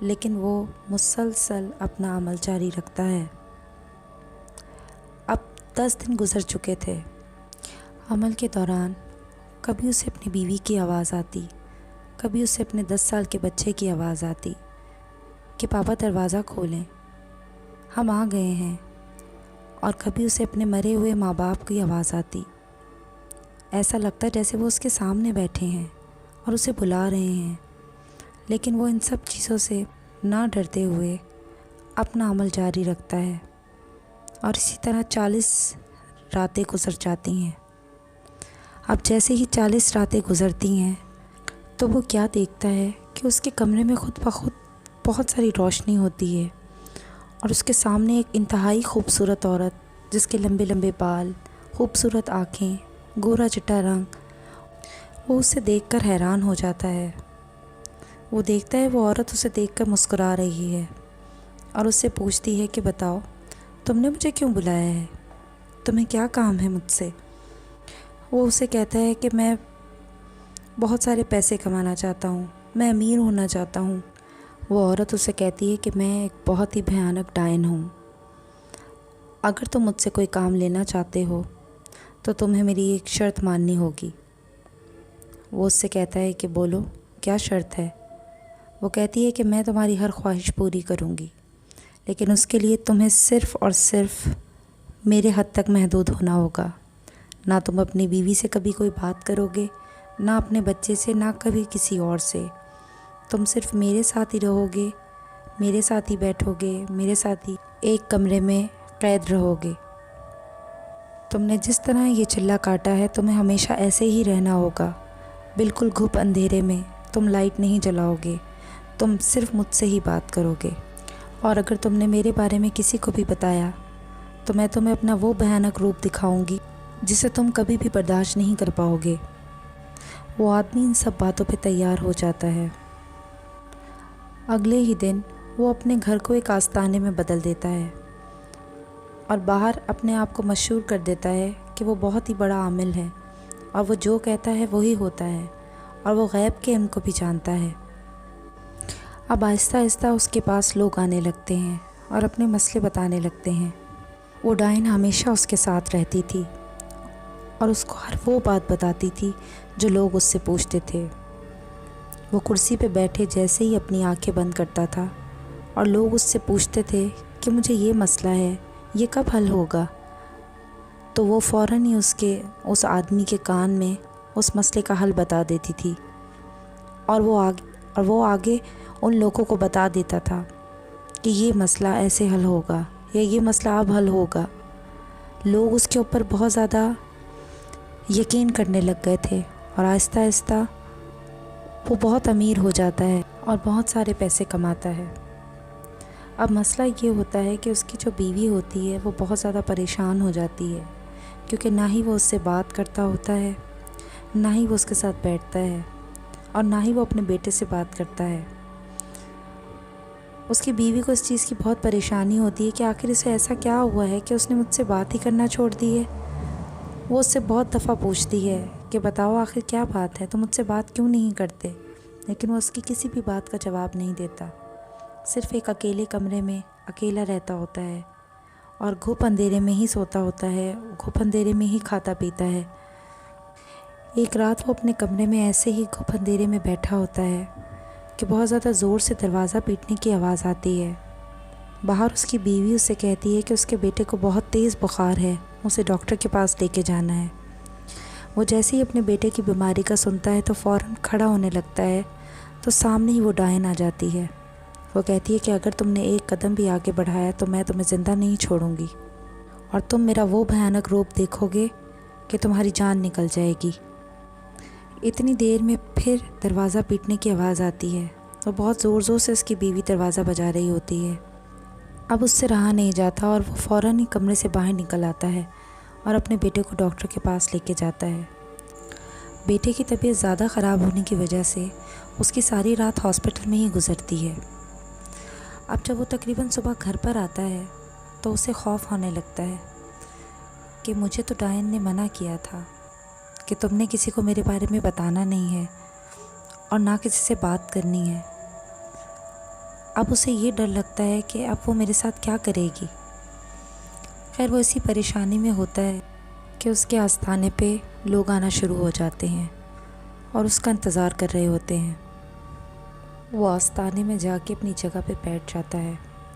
لیکن وہ مسلسل اپنا عمل جاری رکھتا ہے۔ اب 10 دن گزر چکے تھے۔ عمل کے دوران کبھی اسے اپنی بیوی کی آواز آتی، کبھی اسے اپنے 10 سال کے بچے کی آواز آتی کہ پاپا دروازہ کھولیں، ہم آ گئے ہیں، اور کبھی اسے اپنے مرے ہوئے ماں باپ کی آواز آتی۔ ایسا لگتا جیسے وہ اس کے سامنے بیٹھے ہیں اور اسے بلا رہے ہیں، لیکن وہ ان سب چیزوں سے نہ ڈرتے ہوئے اپنا عمل جاری رکھتا ہے، اور اسی طرح 40 راتیں گزر جاتی ہیں۔ اب جیسے ہی 40 راتیں گزرتی ہیں تو وہ کیا دیکھتا ہے کہ اس کے کمرے میں خود بخود بہت ساری روشنی ہوتی ہے، اور اس کے سامنے ایک انتہائی خوبصورت عورت جس کے لمبے لمبے بال، خوبصورت آنکھیں، گورا چٹا رنگ، وہ اسے دیکھ کر حیران ہو جاتا ہے۔ وہ دیکھتا ہے وہ عورت اسے دیکھ کر مسکرا رہی ہے اور اس سے پوچھتی ہے کہ بتاؤ تم نے مجھے کیوں بلایا ہے، تمہیں کیا کام ہے مجھ سے؟ وہ اسے کہتا ہے کہ میں بہت سارے پیسے کمانا چاہتا ہوں، میں امیر ہونا چاہتا ہوں۔ وہ عورت اسے کہتی ہے کہ میں ایک بہت ہی بھیانک ڈائن ہوں، اگر تم مجھ سے کوئی کام لینا چاہتے ہو تو تمہیں میری ایک شرط ماننی ہوگی۔ وہ اس سے کہتا ہے کہ بولو کیا شرط ہے؟ وہ کہتی ہے کہ میں تمہاری ہر خواہش پوری کروں گی، لیکن اس کے لیے تمہیں صرف اور صرف میرے حد تک محدود ہونا ہوگا۔ نہ تم اپنی بیوی سے کبھی کوئی بات کرو گے، نہ اپنے بچے سے، نہ کبھی کسی اور سے۔ تم صرف میرے ساتھ ہی رہو گے، میرے ساتھ ہی بیٹھو گے، میرے ساتھ ہی ایک کمرے میں قید رہو گے۔ تم نے جس طرح یہ چلہ کاٹا ہے تمہیں ہمیشہ ایسے ہی رہنا ہوگا، بالکل گھپ اندھیرے میں۔ تم لائٹ نہیں جلاؤ گے، تم صرف مجھ سے ہی بات کرو گے، اور اگر تم نے میرے بارے میں کسی کو بھی بتایا تو میں تمہیں اپنا وہ بھیانک روپ دکھاؤں گی جسے تم کبھی بھی برداشت نہیں کر پاؤ گے۔ وہ آدمی ان سب باتوں پہ تیار ہو جاتا ہے۔ اگلے ہی دن وہ اپنے گھر کو ایک آستانے میں بدل دیتا ہے اور باہر اپنے آپ کو مشہور کر دیتا ہے کہ وہ بہت ہی بڑا عامل ہے، اور وہ جو کہتا ہے وہی ہوتا ہے، اور وہ غیب کے علم کو بھی جانتا ہے۔ اب آہستہ آہستہ اس کے پاس لوگ آنے لگتے ہیں اور اپنے مسئلے بتانے لگتے ہیں۔ وہ ڈائن ہمیشہ اس کے ساتھ رہتی تھی اور اس کو ہر وہ بات بتاتی تھی جو لوگ اس سے پوچھتے تھے۔ وہ کرسی پہ بیٹھے جیسے ہی اپنی آنکھیں بند کرتا تھا اور لوگ اس سے پوچھتے تھے کہ مجھے یہ مسئلہ ہے، یہ کب حل ہوگا، تو وہ فوراً ہی اس آدمی کے کان میں اس مسئلے کا حل بتا دیتی تھی، اور وہ آگے ان لوگوں کو بتا دیتا تھا کہ یہ مسئلہ ایسے حل ہوگا یا یہ مسئلہ اب حل ہوگا۔ لوگ اس کے اوپر بہت زیادہ یقین کرنے لگ گئے تھے، اور آہستہ آہستہ وہ بہت امیر ہو جاتا ہے اور بہت سارے پیسے کماتا ہے۔ اب مسئلہ یہ ہوتا ہے کہ اس کی جو بیوی ہوتی ہے وہ بہت زیادہ پریشان ہو جاتی ہے، کیونکہ نہ ہی وہ اس سے بات کرتا ہوتا ہے، نہ ہی وہ اس کے ساتھ بیٹھتا ہے، اور نہ ہی وہ اپنے بیٹے سے بات کرتا ہے۔ اس کی بیوی کو اس چیز کی بہت پریشانی ہوتی ہے کہ آخر اسے ایسا کیا ہوا ہے کہ اس نے مجھ سے بات ہی کرنا چھوڑ دی ہے۔ وہ اس سے بہت دفعہ پوچھتی ہے کہ بتاؤ آخر کیا بات ہے، تم مجھ سے بات کیوں نہیں کرتے، لیکن وہ اس کی کسی بھی بات کا جواب نہیں دیتا، صرف ایک اکیلے کمرے میں اکیلا رہتا ہوتا ہے اور گھپ اندھیرے میں ہی سوتا ہوتا ہے، گھپ اندھیرے میں ہی کھاتا پیتا ہے۔ ایک رات وہ اپنے کمرے میں ایسے ہی گھپ اندھیرے میں بیٹھا ہوتا ہے کہ بہت زیادہ زور سے دروازہ پیٹنے کی آواز آتی ہے۔ باہر اس کی بیوی اس سے کہتی ہے کہ اس کے بیٹے کو بہت تیز بخار ہے، اسے ڈاکٹر کے پاس لے کے جانا ہے۔ وہ جیسے ہی اپنے بیٹے کی بیماری کا سنتا ہے تو فوراً کھڑا ہونے لگتا ہے، تو سامنے ہی وہ ڈائن آ جاتی ہے۔ وہ کہتی ہے کہ اگر تم نے ایک قدم بھی آگے بڑھایا تو میں تمہیں زندہ نہیں چھوڑوں گی، اور تم میرا وہ بھیانک روپ دیکھو گے کہ تمہاری جان نکل جائے گی۔ اتنی دیر میں پھر دروازہ پیٹنے کی آواز آتی ہے، تو بہت زور زور سے اس کی بیوی دروازہ بجا رہی ہوتی ہے۔ اب اس سے رہا نہیں جاتا اور وہ فوراً ہی کمرے سے باہر نکل آتا ہے اور اپنے بیٹے کو ڈاکٹر کے پاس لے کے جاتا ہے۔ بیٹے کی طبیعت زیادہ خراب ہونے کی وجہ سے اس کی ساری رات ہاسپٹل میں ہی گزرتی ہے۔ اب جب وہ تقریباً صبح گھر پر آتا ہے تو اسے خوف ہونے لگتا ہے کہ مجھے تو ڈائن نے منع کیا تھا کہ تم نے کسی کو میرے بارے میں بتانا نہیں ہے اور نہ کسی سے بات کرنی ہے۔ اب اسے یہ ڈر لگتا ہے کہ اب وہ میرے ساتھ کیا کرے گی۔ خیر وہ اسی پریشانی میں ہوتا ہے کہ اس کے آستانے پہ لوگ آنا شروع ہو جاتے ہیں اور اس کا انتظار کر رہے ہوتے ہیں۔ وہ آستانے میں جا کے اپنی جگہ پہ بیٹھ جاتا ہے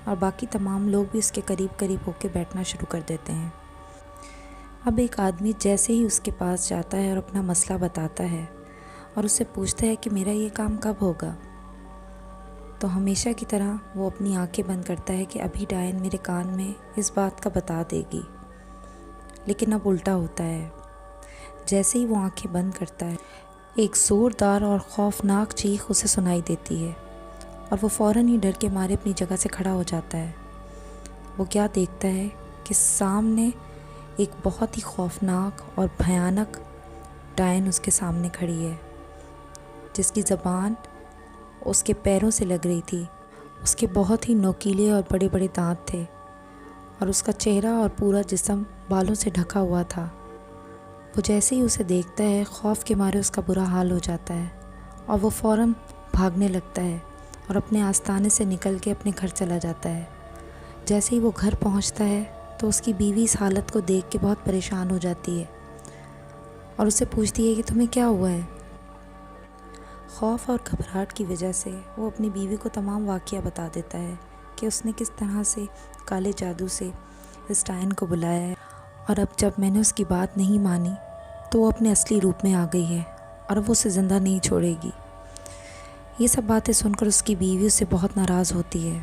اور باقی تمام لوگ بھی اس کے قریب قریب ہو کے بیٹھنا شروع کر دیتے ہیں۔ اب ایک آدمی جیسے ہی اس کے پاس جاتا ہے اور اپنا مسئلہ بتاتا ہے اور اس سے پوچھتا ہے کہ میرا یہ کام کب ہوگا، تو ہمیشہ کی طرح وہ اپنی آنکھیں بند کرتا ہے کہ ابھی ڈائن میرے کان میں اس بات کا بتا دے گی۔ لیکن اب الٹا ہوتا ہے، جیسے ہی وہ آنکھیں بند کرتا ہے ایک زوردار اور خوفناک چیخ اسے سنائی دیتی ہے اور وہ فوراً ہی ڈر کے مارے اپنی جگہ سے کھڑا ہو جاتا ہے۔ وہ کیا دیکھتا ہے کہ سامنے ایک بہت ہی خوفناک اور بھیانک ڈائن اس کے سامنے کھڑی ہے، جس کی زبان اس کے پیروں سے لگ رہی تھی۔ اس کے بہت ہی نوکیلے اور بڑے بڑے دانت تھے اور اس کا چہرہ اور پورا جسم بالوں سے ڈھکا ہوا تھا۔ وہ جیسے ہی اسے دیکھتا ہے خوف کے مارے اس کا برا حال ہو جاتا ہے اور وہ فوراً بھاگنے لگتا ہے اور اپنے آستانے سے نکل کے اپنے گھر چلا جاتا ہے۔ جیسے ہی وہ گھر پہنچتا ہے تو اس کی بیوی اس حالت کو دیکھ کے بہت پریشان ہو جاتی ہے اور اسے پوچھتی ہے کہ تمہیں کیا ہوا ہے۔ خوف اور گھبراہٹ کی وجہ سے وہ اپنی بیوی کو تمام واقعہ بتا دیتا ہے کہ اس نے کس طرح سے کالے جادو سے اس ڈائن کو بلایا ہے، اور اب جب میں نے اس کی بات نہیں مانی تو وہ اپنے اصلی روپ میں آ گئی ہے اور وہ اسے زندہ نہیں چھوڑے گی۔ یہ سب باتیں سن کر اس کی بیوی اس سے بہت ناراض ہوتی ہے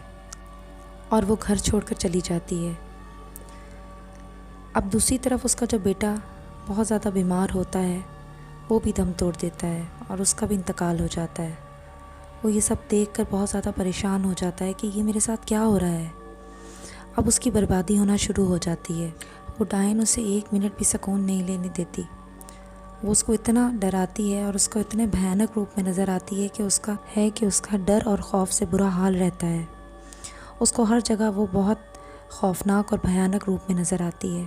اور وہ گھر چھوڑ کر چلی جاتی ہے۔ اب دوسری طرف اس کا جو بیٹا بہت زیادہ بیمار ہوتا ہے وہ بھی دم توڑ دیتا ہے اور اس کا بھی انتقال ہو جاتا ہے۔ وہ یہ سب دیکھ کر بہت زیادہ پریشان ہو جاتا ہے کہ یہ میرے ساتھ کیا ہو رہا ہے۔ اب اس کی بربادی ہونا شروع ہو جاتی ہے۔ وہ ڈائن اسے ایک منٹ بھی سکون نہیں لینے دیتی۔ وہ اس کو اتنا ڈراتی ہے اور اس کو اتنے بھیانک روپ میں نظر آتی ہے کہ اس کا ڈر اور خوف سے برا حال رہتا ہے۔ اس کو ہر جگہ وہ بہت خوفناک اور بھیانک روپ میں نظر آتی ہے۔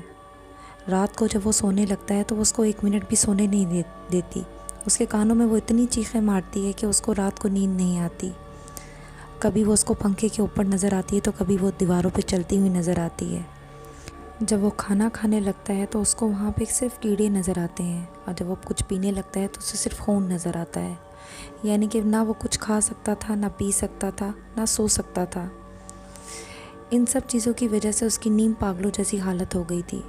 رات کو جب وہ سونے لگتا ہے تو وہ اس کو ایک منٹ بھی سونے نہیں دیتی۔ اس کے کانوں میں وہ اتنی چیخیں مارتی ہے کہ اس کو رات کو نیند نہیں آتی۔ کبھی وہ اس کو پنکھے کے اوپر نظر آتی ہے تو کبھی وہ دیواروں پہ چلتی ہوئی نظر آتی ہے۔ جب وہ کھانا کھانے لگتا ہے تو اس کو وہاں پہ صرف کیڑے نظر آتے ہیں، اور جب وہ کچھ پینے لگتا ہے تو اسے صرف خون نظر آتا ہے۔ یعنی کہ نہ وہ کچھ کھا سکتا تھا، نہ پی سکتا تھا، نہ سو سکتا تھا۔ ان سب چیزوں کی وجہ سے اس کی نیم پاگلوں جیسی حالت ہو گئی تھی۔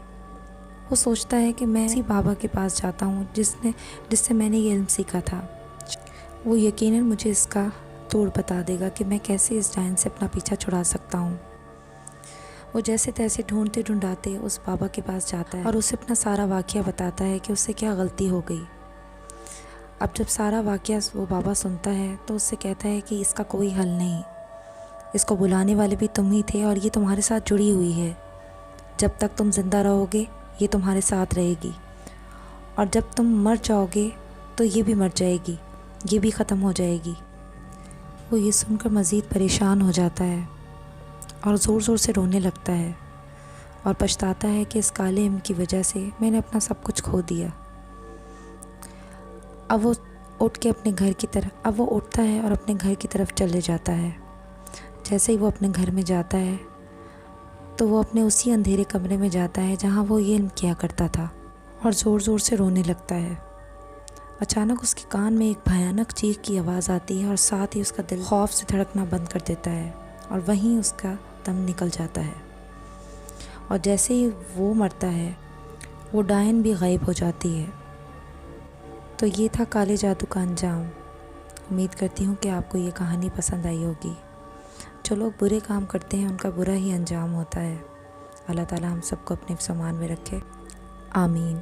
وہ سوچتا ہے کہ میں اسی بابا کے پاس جاتا ہوں جس سے میں نے یہ علم سیکھا تھا۔ وہ یقیناً مجھے اس کا توڑ بتا دے گا کہ میں کیسے اس ڈائن سے اپنا پیچھا چھڑا سکتا ہوں۔ وہ جیسے تیسے ڈھونڈتے ڈھونڈاتے اس بابا کے پاس جاتا ہے اور اسے اپنا سارا واقعہ بتاتا ہے کہ اس سے کیا غلطی ہو گئی۔ اب جب سارا واقعہ وہ بابا سنتا ہے تو اس سے کہتا ہے کہ اس کا کوئی حل نہیں، اس کو بلانے والے بھی تم ہی تھے اور یہ تمہارے ساتھ جڑی ہوئی ہے۔ جب تک تم زندہ رہو گے یہ تمہارے ساتھ رہے گی، اور جب تم مر جاؤ گے تو یہ بھی مر جائے گی، یہ بھی ختم ہو جائے گی۔ وہ یہ سن کر مزید پریشان ہو جاتا ہے اور زور زور سے رونے لگتا ہے اور پچھتاتا ہے کہ اس کالے علم کی وجہ سے میں نے اپنا سب کچھ کھو دیا۔ اب وہ اٹھتا ہے اور اپنے گھر کی طرف چلے جاتا ہے۔ جیسے ہی وہ اپنے گھر میں جاتا ہے تو وہ اپنے اسی اندھیرے کمرے میں جاتا ہے جہاں وہ یہ علم کیا کرتا تھا اور زور زور سے رونے لگتا ہے۔ اچانک اس کے کان میں ایک بھیانک چیخ کی آواز آتی ہے اور ساتھ ہی اس کا دل خوف سے دھڑکنا بند کر دیتا ہے اور وہیں اس کا دم نکل جاتا ہے، اور جیسے ہی وہ مرتا ہے وہ ڈائن بھی غائب ہو جاتی ہے۔ تو یہ تھا کالے جادو کا انجام۔ امید کرتی ہوں کہ آپ کو یہ کہانی پسند آئی ہوگی۔ جو لوگ برے کام کرتے ہیں ان کا برا ہی انجام ہوتا ہے۔ اللہ تعالیٰ ہم سب کو اپنے سامان میں رکھے، آمین۔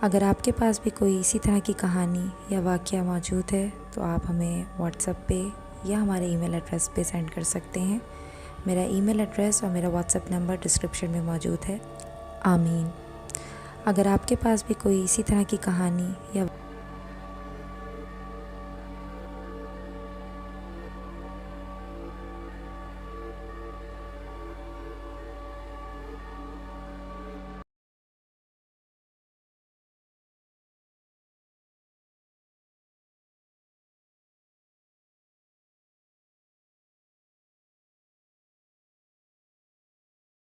اگر آپ کے پاس بھی کوئی اسی طرح کی کہانی یا واقعہ موجود ہے تو آپ ہمیں واٹس ایپ پہ یا ہمارے ای میل ایڈریس پہ سینڈ کر سکتے ہیں۔ میرا ای میل ایڈریس اور میرا واٹس ایپ نمبر ڈسکرپشن میں موجود ہے، آمین۔ اگر آپ کے پاس بھی کوئی اسی طرح کی کہانی یا